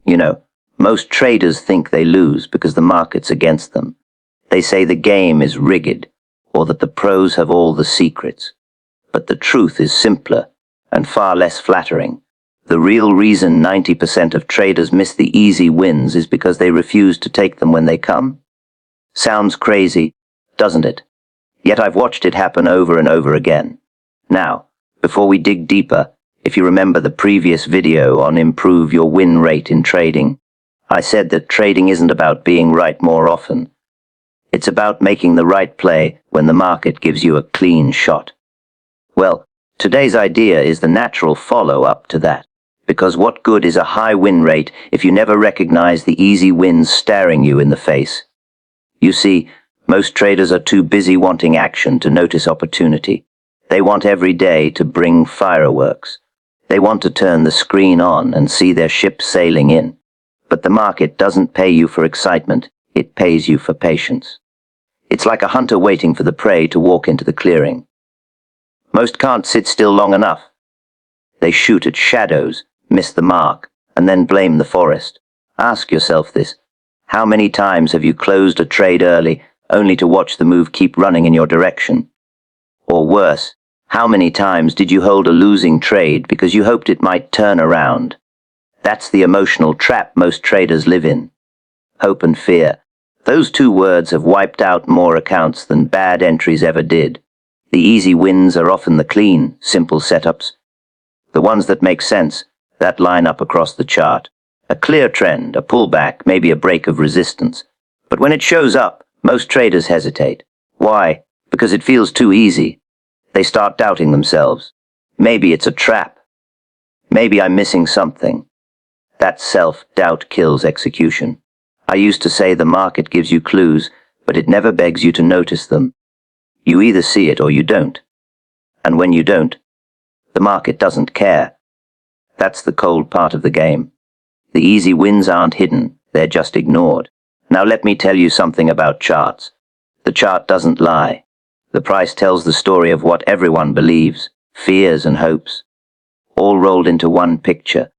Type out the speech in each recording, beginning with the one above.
You know, most traders think they lose because the market's against them. They say the game is rigged, or that the pros have all the secrets. But the truth is simpler and far less flattering. The real reason 90% of traders miss the easy wins is because they refuse to take them when they come. Sounds crazy, doesn't it? Yet I've watched it happen over and over again. Now, before we dig deeper, if you remember the previous video on improve your win rate in trading, I said that trading isn't about being right more often. It's about making the right play when the market gives you a clean shot. Well, today's idea is the natural follow-up to that, because what good is a high win rate if you never recognize the easy wins staring you in the face? You see, most traders are too busy wanting action to notice opportunity. They want every day to bring fireworks. They want to turn the screen on and see their ship sailing in. But the market doesn't pay you for excitement, it pays you for patience. It's like a hunter waiting for the prey to walk into the clearing. Most can't sit still long enough. They shoot at shadows, miss the mark, and then blame the forest. Ask yourself this: how many times have you closed a trade early only to watch the move keep running in your direction? Or worse, how many times did you hold a losing trade because you hoped it might turn around? That's the emotional trap most traders live in. Hope and fear. Those two words have wiped out more accounts than bad entries ever did. The easy wins are often the clean, simple setups. The ones that make sense, that line up across the chart. A clear trend, a pullback, maybe a break of resistance. But when it shows up, most traders hesitate. Why? Because it feels too easy. They start doubting themselves. Maybe it's a trap. Maybe I'm missing something. That self-doubt kills execution. I used to say the market gives you clues, but it never begs you to notice them. You either see it or you don't. And when you don't, the market doesn't care. That's the cold part of the game. The easy wins aren't hidden, they're just ignored. Now let me tell you something about charts. The chart doesn't lie. The price tells the story of what everyone believes, fears and hopes, all rolled into one picture.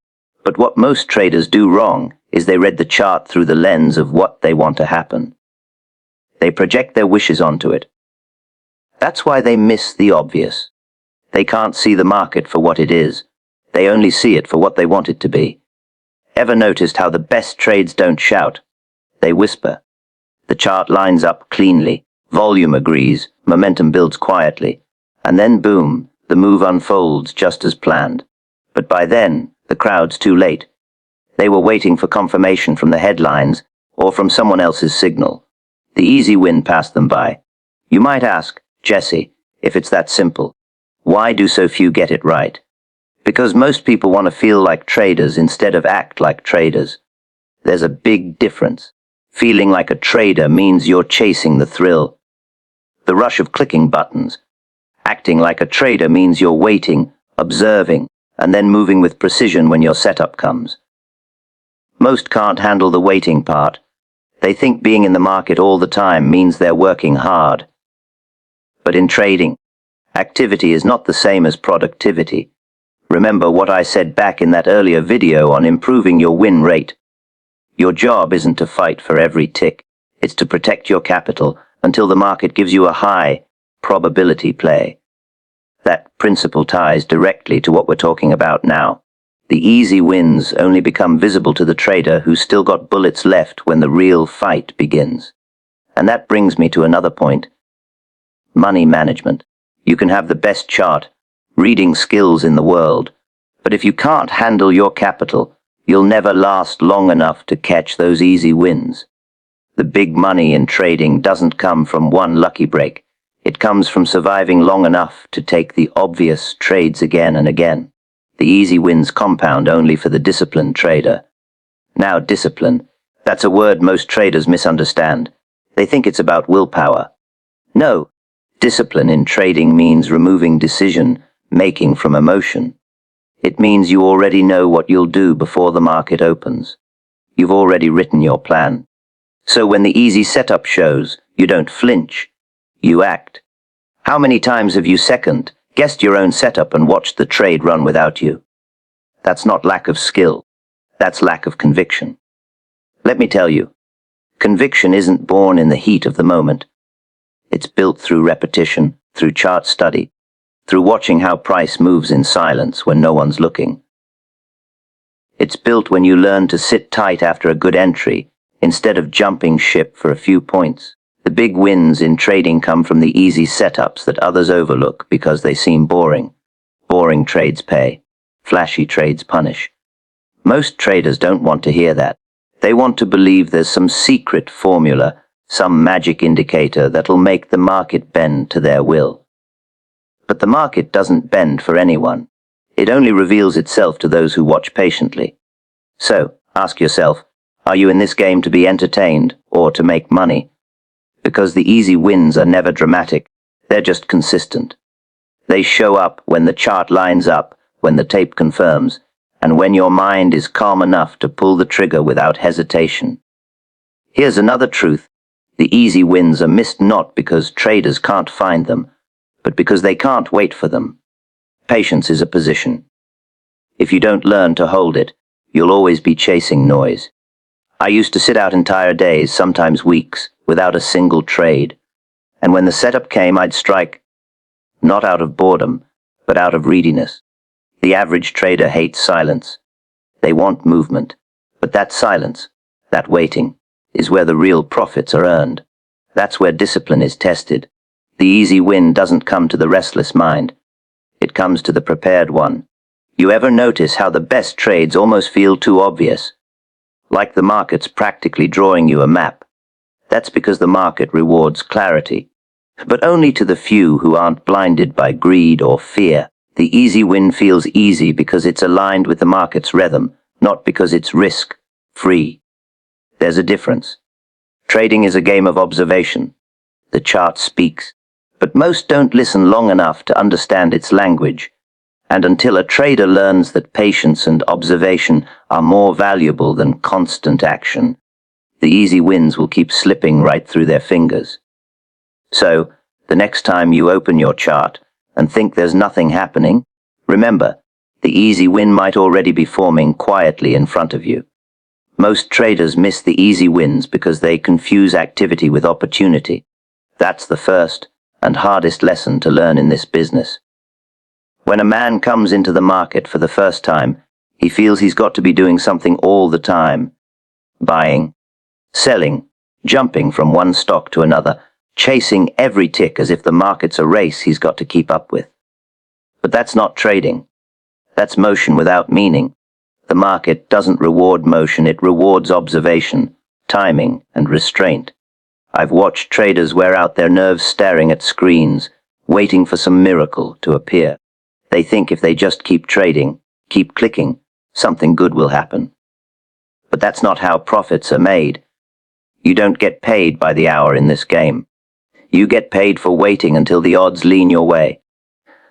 But what most traders do wrong is they read the chart through the lens of what they want to happen. They project their wishes onto it. That's why they miss the obvious. They can't see the market for what it is. They only see it for what they want it to be. Ever noticed how the best trades don't shout? They whisper. The chart lines up cleanly, volume agrees, momentum builds quietly, and then boom, the move unfolds just as planned. But by then, the crowd's too late. They were waiting for confirmation from the headlines or from someone else's signal. The easy win passed them by. You might ask, Jesse, if it's that simple, why do so few get it right? Because most people want to feel like traders instead of act like traders. There's a big difference. Feeling like a trader means you're chasing the thrill, the rush of clicking buttons. Acting like a trader means you're waiting, observing, and then moving with precision when your setup comes. Most can't handle the waiting part. They think being in the market all the time means they're working hard. But in trading, activity is not the same as productivity. Remember what I said back in that earlier video on improving your win rate. Your job isn't to fight for every tick. It's to protect your capital until the market gives you a high probability play. That principle ties directly to what we're talking about now. The easy wins only become visible to the trader who's still got bullets left when the real fight begins. And that brings me to another point. Money management. You can have the best chart, reading skills in the world, but if you can't handle your capital, you'll never last long enough to catch those easy wins. The big money in trading doesn't come from one lucky break. It comes from surviving long enough to take the obvious trades again and again. The easy wins compound only for the disciplined trader. Now, discipline, that's a word most traders misunderstand. They think it's about willpower. No, discipline in trading means removing decision-making from emotion. It means you already know what you'll do before the market opens. You've already written your plan. So when the easy setup shows, you don't flinch. You act. How many times have you guessed your own setup and watched the trade run without you? That's not lack of skill. That's lack of conviction. Let me tell you, conviction isn't born in the heat of the moment. It's built through repetition, through chart study, through watching how price moves in silence when no one's looking. It's built when you learn to sit tight after a good entry, instead of jumping ship for a few points. The big wins in trading come from the easy setups that others overlook because they seem boring. Boring trades pay. Flashy trades punish. Most traders don't want to hear that. They want to believe there's some secret formula, some magic indicator that'll make the market bend to their will. But the market doesn't bend for anyone. It only reveals itself to those who watch patiently. So, ask yourself, are you in this game to be entertained or to make money? Because the easy wins are never dramatic, they're just consistent. They show up when the chart lines up, when the tape confirms, and when your mind is calm enough to pull the trigger without hesitation. Here's another truth. The easy wins are missed not because traders can't find them, but because they can't wait for them. Patience is a position. If you don't learn to hold it, you'll always be chasing noise. I used to sit out entire days, sometimes weeks, without a single trade. And when the setup came, I'd strike, not out of boredom, but out of greediness. The average trader hates silence. They want movement. But that silence, that waiting, is where the real profits are earned. That's where discipline is tested. The easy win doesn't come to the restless mind. It comes to the prepared one. You ever notice how the best trades almost feel too obvious? Like the market's practically drawing you a map. That's because the market rewards clarity. But only to the few who aren't blinded by greed or fear. The easy win feels easy because it's aligned with the market's rhythm, not because it's risk-free. There's a difference. Trading is a game of observation. The chart speaks, but most don't listen long enough to understand its language. And until a trader learns that patience and observation are more valuable than constant action, the easy wins will keep slipping right through their fingers. So, the next time you open your chart and think there's nothing happening, remember, the easy win might already be forming quietly in front of you. Most traders miss the easy wins because they confuse activity with opportunity. That's the first and hardest lesson to learn in this business. When a man comes into the market for the first time, he feels he's got to be doing something all the time. Buying, selling, jumping from one stock to another, chasing every tick as if the market's a race he's got to keep up with. But that's not trading. That's motion without meaning. The market doesn't reward motion, it rewards observation, timing, and restraint. I've watched traders wear out their nerves staring at screens, waiting for some miracle to appear. They think if they just keep trading, keep clicking, something good will happen. But that's not how profits are made. You don't get paid by the hour in this game. You get paid for waiting until the odds lean your way.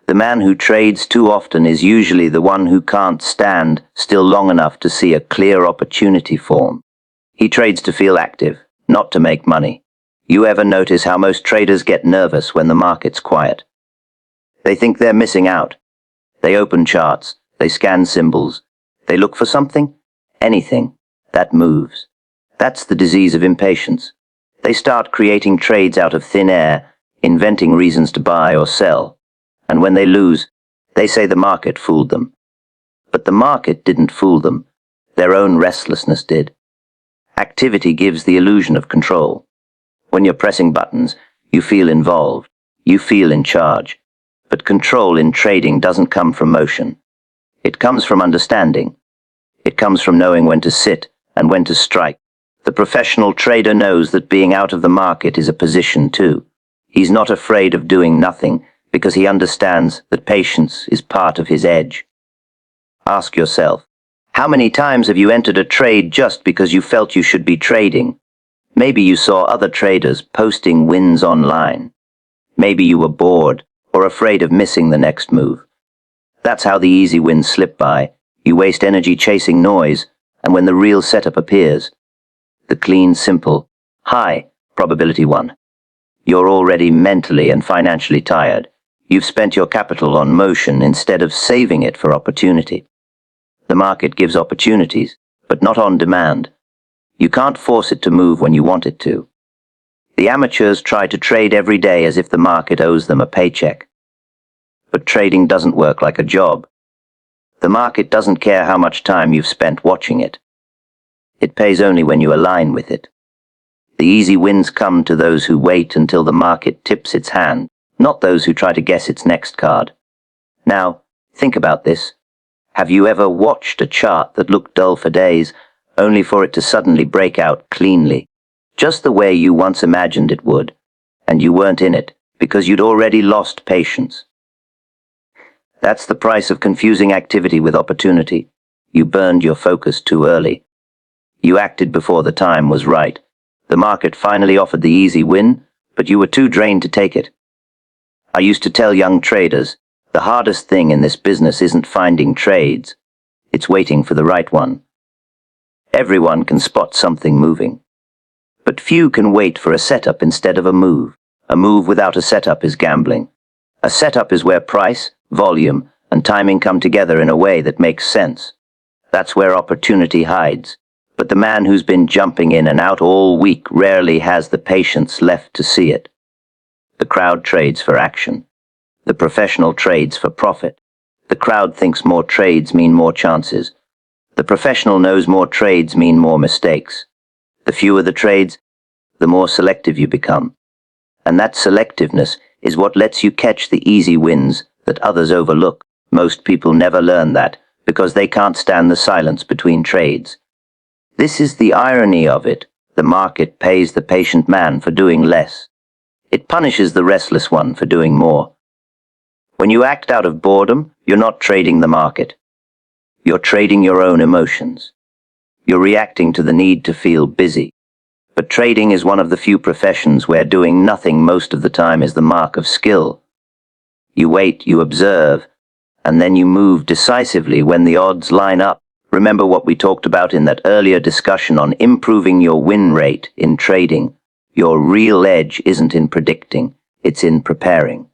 The man who trades too often is usually the one who can't stand still long enough to see a clear opportunity form. He trades to feel active, not to make money. You ever notice how most traders get nervous when the market's quiet? They think they're missing out. They open charts, they scan symbols, they look for something, anything, that moves. That's the disease of impatience. They start creating trades out of thin air, inventing reasons to buy or sell. And when they lose, they say the market fooled them. But the market didn't fool them. Their own restlessness did. Activity gives the illusion of control. When you're pressing buttons, you feel involved. You feel in charge. But control in trading doesn't come from motion. It comes from understanding. It comes from knowing when to sit and when to strike. The professional trader knows that being out of the market is a position too. He's not afraid of doing nothing because he understands that patience is part of his edge. Ask yourself, how many times have you entered a trade just because you felt you should be trading? Maybe you saw other traders posting wins online. Maybe you were bored or afraid of missing the next move. That's how the easy wins slip by. You waste energy chasing noise, and when the real setup appears, the clean, simple, high probability one, you're already mentally and financially tired. You've spent your capital on motion instead of saving it for opportunity. The market gives opportunities, but not on demand. You can't force it to move when you want it to. The amateurs try to trade every day as if the market owes them a paycheck. But trading doesn't work like a job. The market doesn't care how much time you've spent watching it. It pays only when you align with it. The easy wins come to those who wait until the market tips its hand, not those who try to guess its next card. Now, think about this. Have you ever watched a chart that looked dull for days, only for it to suddenly break out cleanly, just the way you once imagined it would, and you weren't in it because you'd already lost patience? That's the price of confusing activity with opportunity. You burned your focus too early. You acted before the time was right. The market finally offered the easy win, but you were too drained to take it. I used to tell young traders, the hardest thing in this business isn't finding trades, it's waiting for the right one. Everyone can spot something moving, but few can wait for a setup instead of a move. A move without a setup is gambling. A setup is where price, volume, and timing come together in a way that makes sense. That's where opportunity hides. But the man who's been jumping in and out all week rarely has the patience left to see it. The crowd trades for action. The professional trades for profit. The crowd thinks more trades mean more chances. The professional knows more trades mean more mistakes. The fewer the trades, the more selective you become. And that selectiveness is what lets you catch the easy wins that others overlook. Most people never learn that because they can't stand the silence between trades. This is the irony of it. The market pays the patient man for doing less. It punishes the restless one for doing more. When you act out of boredom, you're not trading the market. You're trading your own emotions. You're reacting to the need to feel busy. But trading is one of the few professions where doing nothing most of the time is the mark of skill. You wait, you observe, and then you move decisively when the odds line up. Remember what we talked about in that earlier discussion on improving your win rate in trading. Your real edge isn't in predicting, it's in preparing.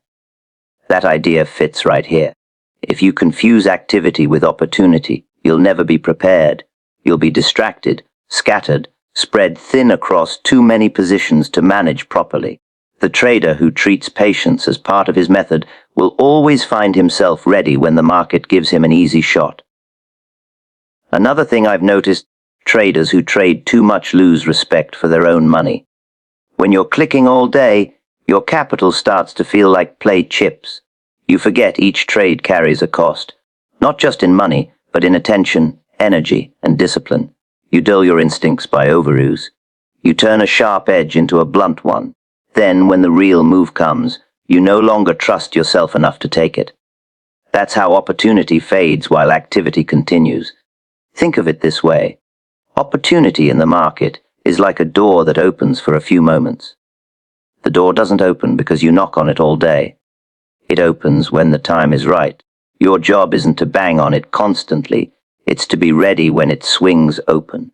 That idea fits right here. If you confuse activity with opportunity, you'll never be prepared. You'll be distracted, scattered, spread thin across too many positions to manage properly. The trader who treats patience as part of his method will always find himself ready when the market gives him an easy shot. Another thing I've noticed, traders who trade too much lose respect for their own money. When you're clicking all day, your capital starts to feel like play chips. You forget each trade carries a cost, not just in money, but in attention, energy, and discipline. You dull your instincts by overuse. You turn a sharp edge into a blunt one. Then, when the real move comes, you no longer trust yourself enough to take it. That's how opportunity fades while activity continues. Think of it this way. Opportunity in the market is like a door that opens for a few moments. The door doesn't open because you knock on it all day. It opens when the time is right. Your job isn't to bang on it constantly. It's to be ready when it swings open.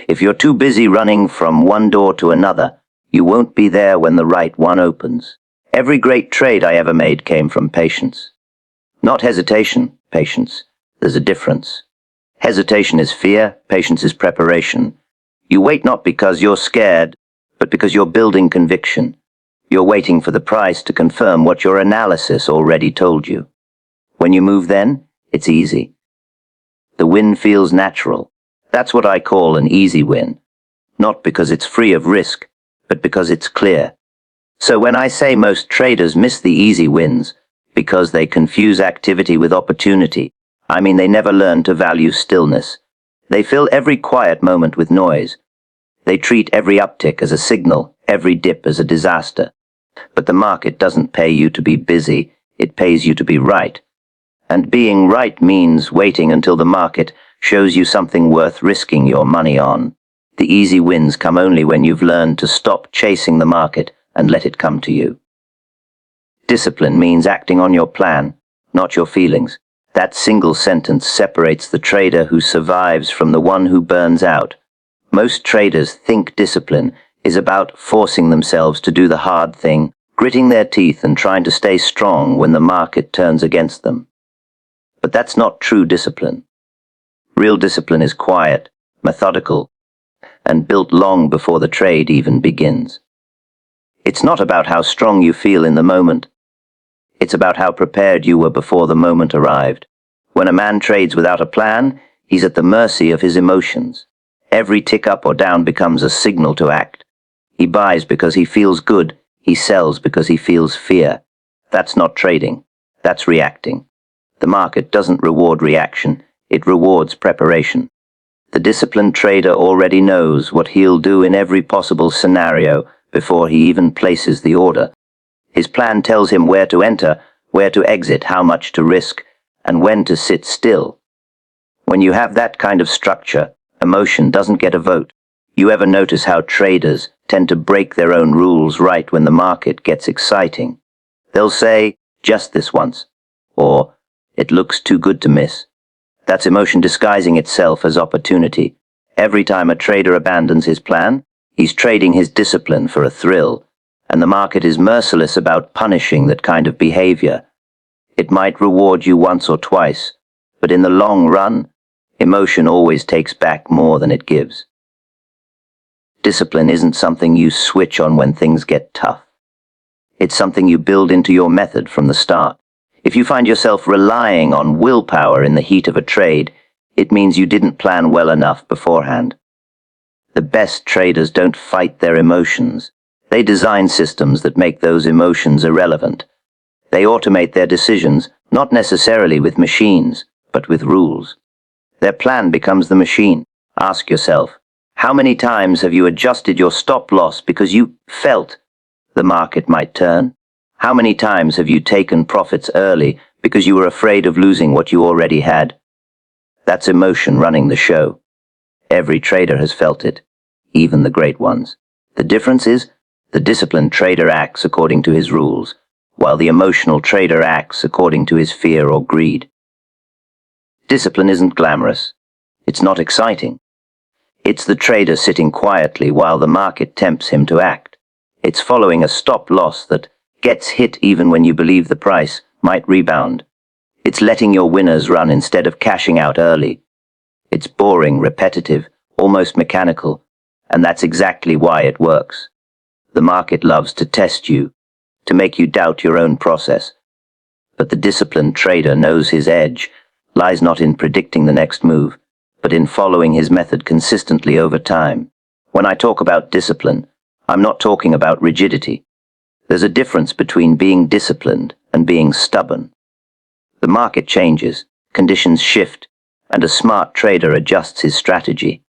If you're too busy running from one door to another, you won't be there when the right one opens. Every great trade I ever made came from patience. Not hesitation, patience. There's a difference. Hesitation is fear, patience is preparation. You wait not because you're scared, but because you're building conviction. You're waiting for the price to confirm what your analysis already told you. When you move then, it's easy. The win feels natural. That's what I call an easy win. Not because it's free of risk, but because it's clear. So when I say most traders miss the easy wins because they confuse activity with opportunity, I mean they never learn to value stillness. They fill every quiet moment with noise. They treat every uptick as a signal, every dip as a disaster. But the market doesn't pay you to be busy, it pays you to be right. And being right means waiting until the market shows you something worth risking your money on. The easy wins come only when you've learned to stop chasing the market and let it come to you. Discipline means acting on your plan, not your feelings. That single sentence separates the trader who survives from the one who burns out. Most traders think discipline is about forcing themselves to do the hard thing, gritting their teeth and trying to stay strong when the market turns against them. But that's not true discipline. Real discipline is quiet, methodical, and built long before the trade even begins. It's not about how strong you feel in the moment. It's about how prepared you were before the moment arrived. When a man trades without a plan, he's at the mercy of his emotions. Every tick up or down becomes a signal to act. He buys because he feels good. He sells because he feels fear. That's not trading. That's reacting. The market doesn't reward reaction. It rewards preparation. The disciplined trader already knows what he'll do in every possible scenario before he even places the order. His plan tells him where to enter, where to exit, how much to risk, and when to sit still. When you have that kind of structure, emotion doesn't get a vote. You ever notice how traders tend to break their own rules right when the market gets exciting? They'll say, just this once, or it looks too good to miss. That's emotion disguising itself as opportunity. Every time a trader abandons his plan, he's trading his discipline for a thrill, and the market is merciless about punishing that kind of behavior. It might reward you once or twice, but in the long run, emotion always takes back more than it gives. Discipline isn't something you switch on when things get tough. It's something you build into your method from the start. If you find yourself relying on willpower in the heat of a trade, it means you didn't plan well enough beforehand. The best traders don't fight their emotions. They design systems that make those emotions irrelevant. They automate their decisions, not necessarily with machines, but with rules. Their plan becomes the machine. Ask yourself, how many times have you adjusted your stop loss because you felt the market might turn? How many times have you taken profits early because you were afraid of losing what you already had? That's emotion running the show. Every trader has felt it, even the great ones. The difference is, the disciplined trader acts according to his rules, while the emotional trader acts according to his fear or greed. Discipline isn't glamorous. It's not exciting. It's the trader sitting quietly while the market tempts him to act. It's following a stop loss that gets hit even when you believe the price might rebound. It's letting your winners run instead of cashing out early. It's boring, repetitive, almost mechanical, and that's exactly why it works. The market loves to test you, to make you doubt your own process. But the disciplined trader knows his edge lies not in predicting the next move, but in following his method consistently over time. When I talk about discipline, I'm not talking about rigidity. There's a difference between being disciplined and being stubborn. The market changes, conditions shift, and a smart trader adjusts his strategy.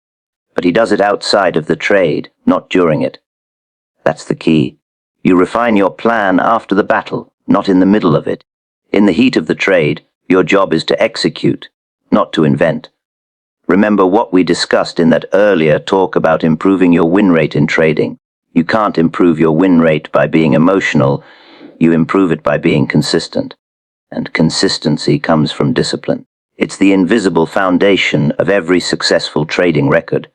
But he does it outside of the trade, not during it. That's the key. You refine your plan after the battle, not in the middle of it. In the heat of the trade, your job is to execute, not to invent. Remember what we discussed in that earlier talk about improving your win rate in trading. You can't improve your win rate by being emotional. You improve it by being consistent. And consistency comes from discipline. It's the invisible foundation of every successful trading record.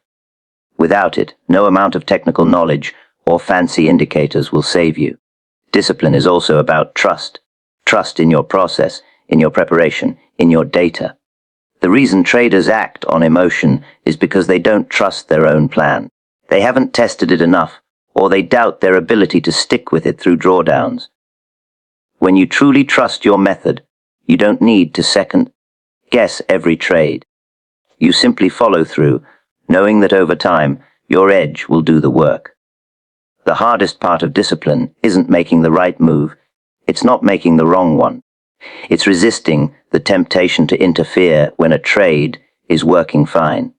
Without it, no amount of technical knowledge or fancy indicators will save you. Discipline is also about trust. Trust in your process, in your preparation, in your data. The reason traders act on emotion is because they don't trust their own plan. They haven't tested it enough, or they doubt their ability to stick with it through drawdowns. When you truly trust your method, you don't need to second guess every trade. You simply follow through, knowing that over time, your edge will do the work. The hardest part of discipline isn't making the right move. It's not making the wrong one. It's resisting the temptation to interfere when a trade is working fine.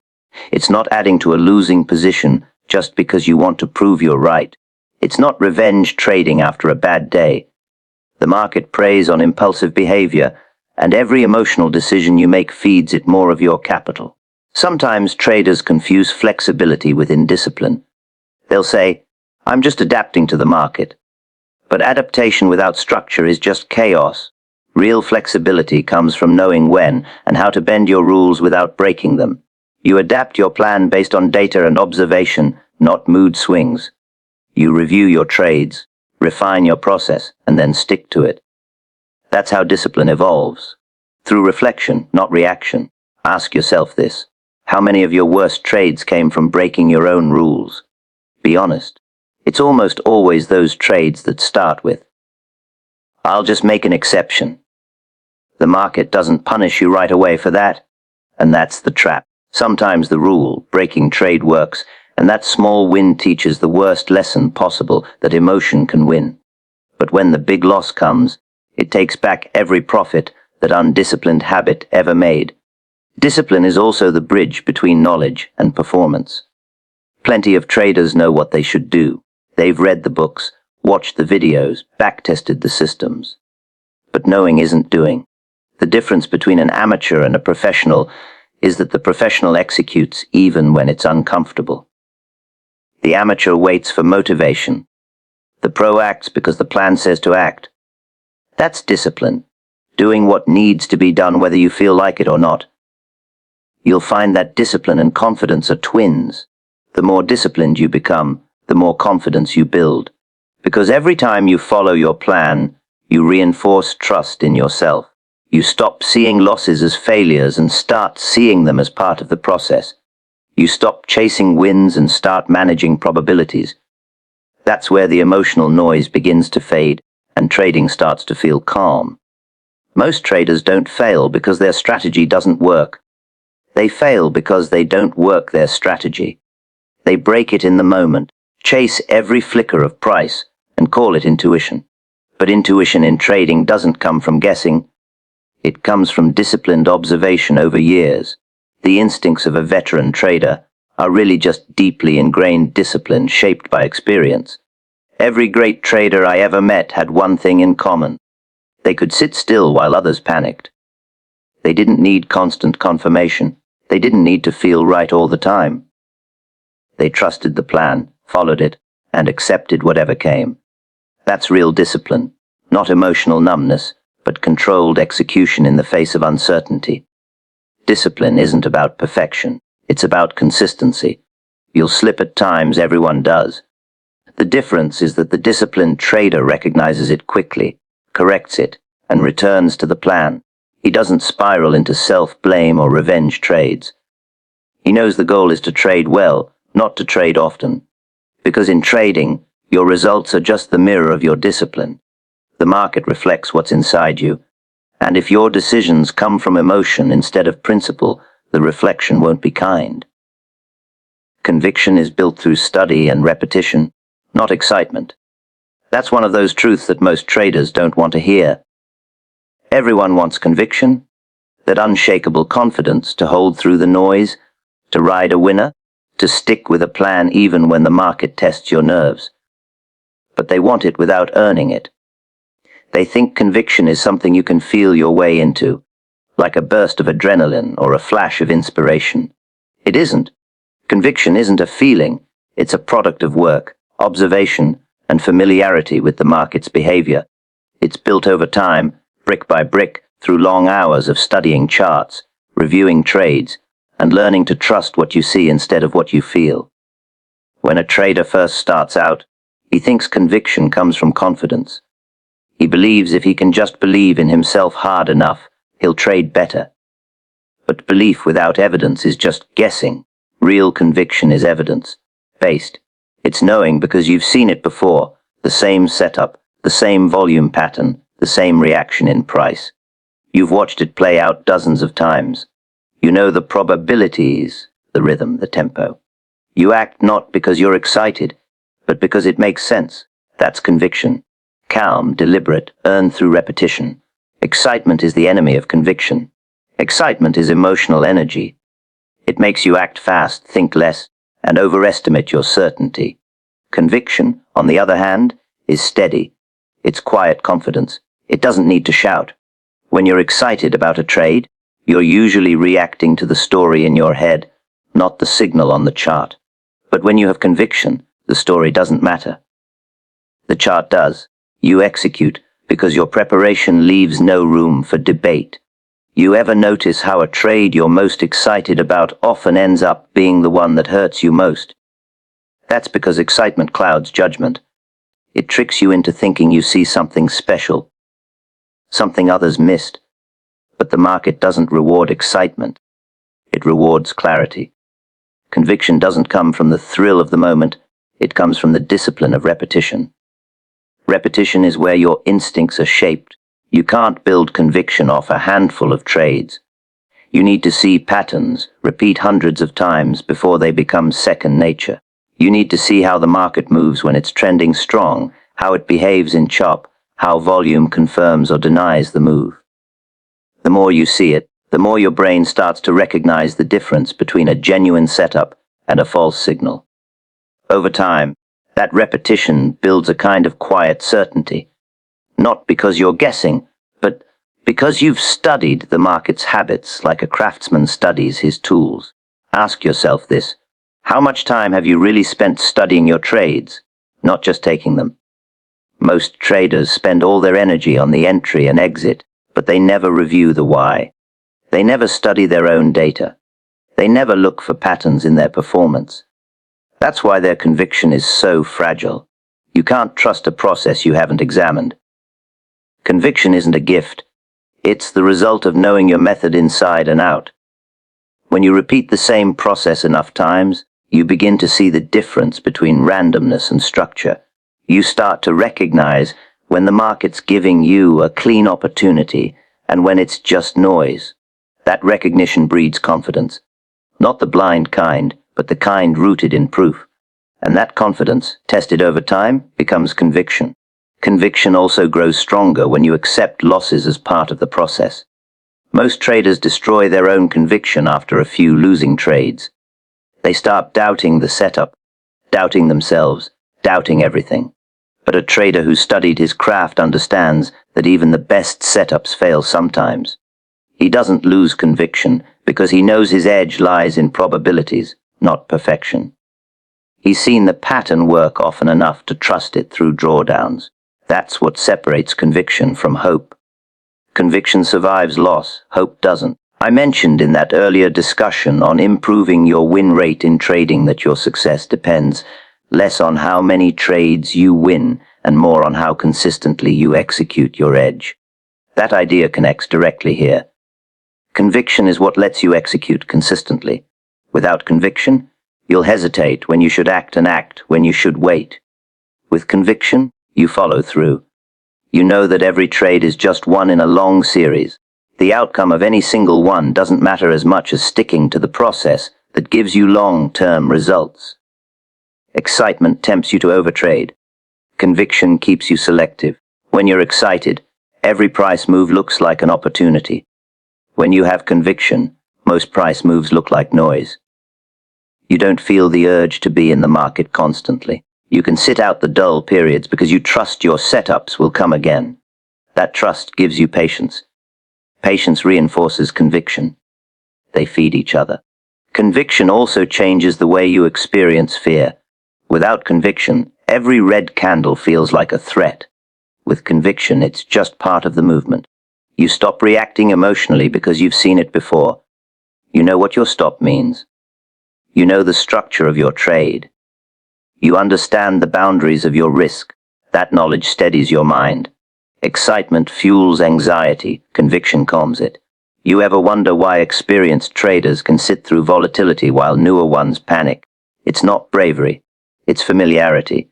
It's not adding to a losing position just because you want to prove you're right. It's not revenge trading after a bad day. The market preys on impulsive behavior, and every emotional decision you make feeds it more of your capital. Sometimes traders confuse flexibility with indiscipline. They'll say, I'm just adapting to the market. But adaptation without structure is just chaos. Real flexibility comes from knowing when and how to bend your rules without breaking them. You adapt your plan based on data and observation, not mood swings. You review your trades, refine your process, and then stick to it. That's how discipline evolves. Through reflection, not reaction. Ask yourself this. How many of your worst trades came from breaking your own rules? Be honest. It's almost always those trades that start with, "I'll just make an exception." The market doesn't punish you right away for that, and that's the trap. Sometimes the rule, breaking trade, works, and that small win teaches the worst lesson possible, that emotion can win. But when the big loss comes, it takes back every profit that undisciplined habit ever made. Discipline is also the bridge between knowledge and performance. Plenty of traders know what they should do. They've read the books, watched the videos, back-tested the systems. But knowing isn't doing. The difference between an amateur and a professional is that the professional executes even when it's uncomfortable. The amateur waits for motivation. The pro acts because the plan says to act. That's discipline, doing what needs to be done whether you feel like it or not. You'll find that discipline and confidence are twins. The more disciplined you become, the more confidence you build. Because every time you follow your plan, you reinforce trust in yourself. You stop seeing losses as failures and start seeing them as part of the process. You stop chasing wins and start managing probabilities. That's where the emotional noise begins to fade and trading starts to feel calm. Most traders don't fail because their strategy doesn't work. They fail because they don't work their strategy. They break it in the moment, chase every flicker of price, and call it intuition. But intuition in trading doesn't come from guessing. It comes from disciplined observation over years. The instincts of a veteran trader are really just deeply ingrained discipline shaped by experience. Every great trader I ever met had one thing in common. They could sit still while others panicked. They didn't need constant confirmation. They didn't need to feel right all the time. They trusted the plan, followed it, and accepted whatever came. That's real discipline, not emotional numbness, but controlled execution in the face of uncertainty. Discipline isn't about perfection, it's about consistency. You'll slip at times, everyone does. The difference is that the disciplined trader recognizes it quickly, corrects it, and returns to the plan. He doesn't spiral into self-blame or revenge trades. He knows the goal is to trade well, not to trade often. Because in trading, your results are just the mirror of your discipline. The market reflects what's inside you, and if your decisions come from emotion instead of principle, the reflection won't be kind. Conviction is built through study and repetition, not excitement. That's one of those truths that most traders don't want to hear. Everyone wants conviction, that unshakable confidence to hold through the noise, to ride a winner, to stick with a plan even when the market tests your nerves. But they want it without earning it. They think conviction is something you can feel your way into, like a burst of adrenaline or a flash of inspiration. It isn't. Conviction isn't a feeling, it's a product of work, observation, and familiarity with the market's behavior. It's built over time, brick by brick, through long hours of studying charts, reviewing trades, and learning to trust what you see instead of what you feel. When a trader first starts out, he thinks conviction comes from confidence. He believes if he can just believe in himself hard enough, he'll trade better. But belief without evidence is just guessing. Real conviction is evidence-based. It's knowing because you've seen it before, the same setup, the same volume pattern, the same reaction in price. You've watched it play out dozens of times. You know the probabilities, the rhythm, the tempo. You act not because you're excited, but because it makes sense. That's conviction. Calm, deliberate, earned through repetition. Excitement is the enemy of conviction. Excitement is emotional energy. It makes you act fast, think less, and overestimate your certainty. Conviction, on the other hand, is steady. It's quiet confidence. It doesn't need to shout. When you're excited about a trade, you're usually reacting to the story in your head, not the signal on the chart. But when you have conviction, the story doesn't matter. The chart does. You execute because your preparation leaves no room for debate. You ever notice how a trade you're most excited about often ends up being the one that hurts you most? That's because excitement clouds judgment. It tricks you into thinking you see something special, something others missed. But the market doesn't reward excitement. It rewards clarity. Conviction doesn't come from the thrill of the moment, it comes from the discipline of repetition. Repetition is where your instincts are shaped. You can't build conviction off a handful of trades. You need to see patterns, repeat hundreds of times before they become second nature. You need to see how the market moves when it's trending strong, how it behaves in chop, how volume confirms or denies the move. The more you see it, the more your brain starts to recognize the difference between a genuine setup and a false signal. Over time, that repetition builds a kind of quiet certainty, not because you're guessing, but because you've studied the market's habits like a craftsman studies his tools. Ask yourself this: how much time have you really spent studying your trades, not just taking them? Most traders spend all their energy on the entry and exit, but they never review the why. They never study their own data. They never look for patterns in their performance. That's why their conviction is so fragile. You can't trust a process you haven't examined. Conviction isn't a gift. It's the result of knowing your method inside and out. When you repeat the same process enough times, you begin to see the difference between randomness and structure. You start to recognize when the market's giving you a clean opportunity and when it's just noise. That recognition breeds confidence. Not the blind kind, but the kind rooted in proof. And that confidence, tested over time, becomes conviction. Conviction also grows stronger when you accept losses as part of the process. Most traders destroy their own conviction after a few losing trades. They start doubting the setup, doubting themselves, doubting everything. But a trader who studied his craft understands that even the best setups fail sometimes. He doesn't lose conviction because he knows his edge lies in probabilities, not perfection. He's seen the pattern work often enough to trust it through drawdowns. That's what separates conviction from hope. Conviction survives loss, hope doesn't. I mentioned in that earlier discussion on improving your win rate in trading that your success depends less on how many trades you win and more on how consistently you execute your edge. That idea connects directly here. Conviction is what lets you execute consistently. Without conviction, you'll hesitate when you should act and act when you should wait. With conviction, you follow through. You know that every trade is just one in a long series. The outcome of any single one doesn't matter as much as sticking to the process that gives you long-term results. Excitement tempts you to overtrade. Conviction keeps you selective. When you're excited, every price move looks like an opportunity. When you have conviction, most price moves look like noise. You don't feel the urge to be in the market constantly. You can sit out the dull periods because you trust your setups will come again. That trust gives you patience. Patience reinforces conviction. They feed each other. Conviction also changes the way you experience fear. Without conviction, every red candle feels like a threat. With conviction, it's just part of the movement. You stop reacting emotionally because you've seen it before. You know what your stop means. You know the structure of your trade. You understand the boundaries of your risk. That knowledge steadies your mind. Excitement fuels anxiety, conviction calms it. You ever wonder why experienced traders can sit through volatility while newer ones panic? It's not bravery, it's familiarity.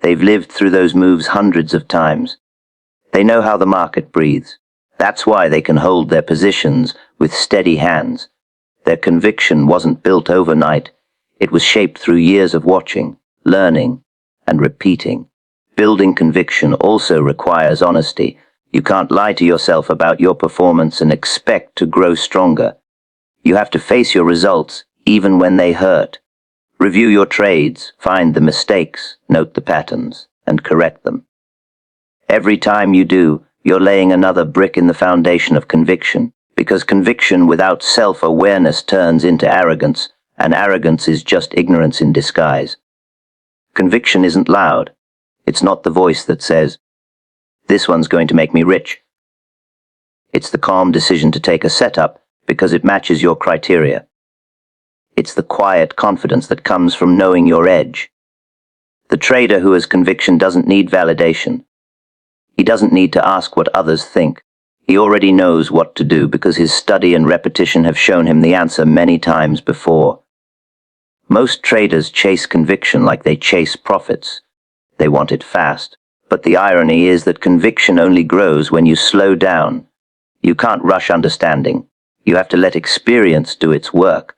They've lived through those moves hundreds of times. They know how the market breathes. That's why they can hold their positions with steady hands. Their conviction wasn't built overnight. It was shaped through years of watching, learning, and repeating. Building conviction also requires honesty. You can't lie to yourself about your performance and expect to grow stronger. You have to face your results, even when they hurt. Review your trades, find the mistakes, note the patterns, and correct them. Every time you do, you're laying another brick in the foundation of conviction, because conviction without self-awareness turns into arrogance, and arrogance is just ignorance in disguise. Conviction isn't loud. It's not the voice that says, "This one's going to make me rich." It's the calm decision to take a setup because it matches your criteria. It's the quiet confidence that comes from knowing your edge. The trader who has conviction doesn't need validation. He doesn't need to ask what others think. He already knows what to do because his study and repetition have shown him the answer many times before. Most traders chase conviction like they chase profits. They want it fast. But the irony is that conviction only grows when you slow down. You can't rush understanding. You have to let experience do its work.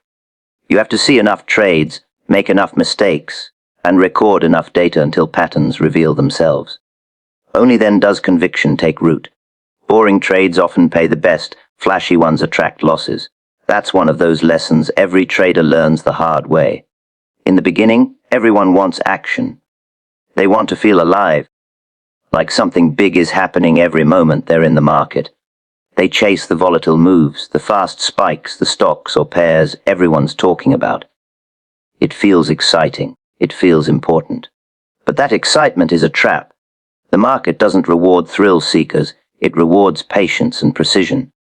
You have to see enough trades, make enough mistakes, and record enough data until patterns reveal themselves. Only then does conviction take root. Boring trades often pay the best, flashy ones attract losses. That's one of those lessons every trader learns the hard way. In the beginning, everyone wants action. They want to feel alive, like something big is happening every moment they're in the market. They chase the volatile moves, the fast spikes, the stocks or pairs everyone's talking about. It feels exciting. It feels important. But that excitement is a trap. The market doesn't reward thrill seekers. It rewards patience and precision.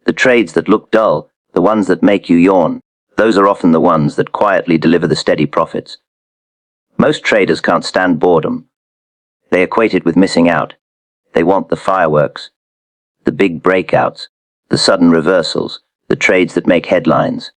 The trades that look dull, the ones that make you yawn, those are often the ones that quietly deliver the steady profits. Most traders can't stand boredom. They equate it with missing out. They want the fireworks, the big breakouts, the sudden reversals, the trades that make headlines.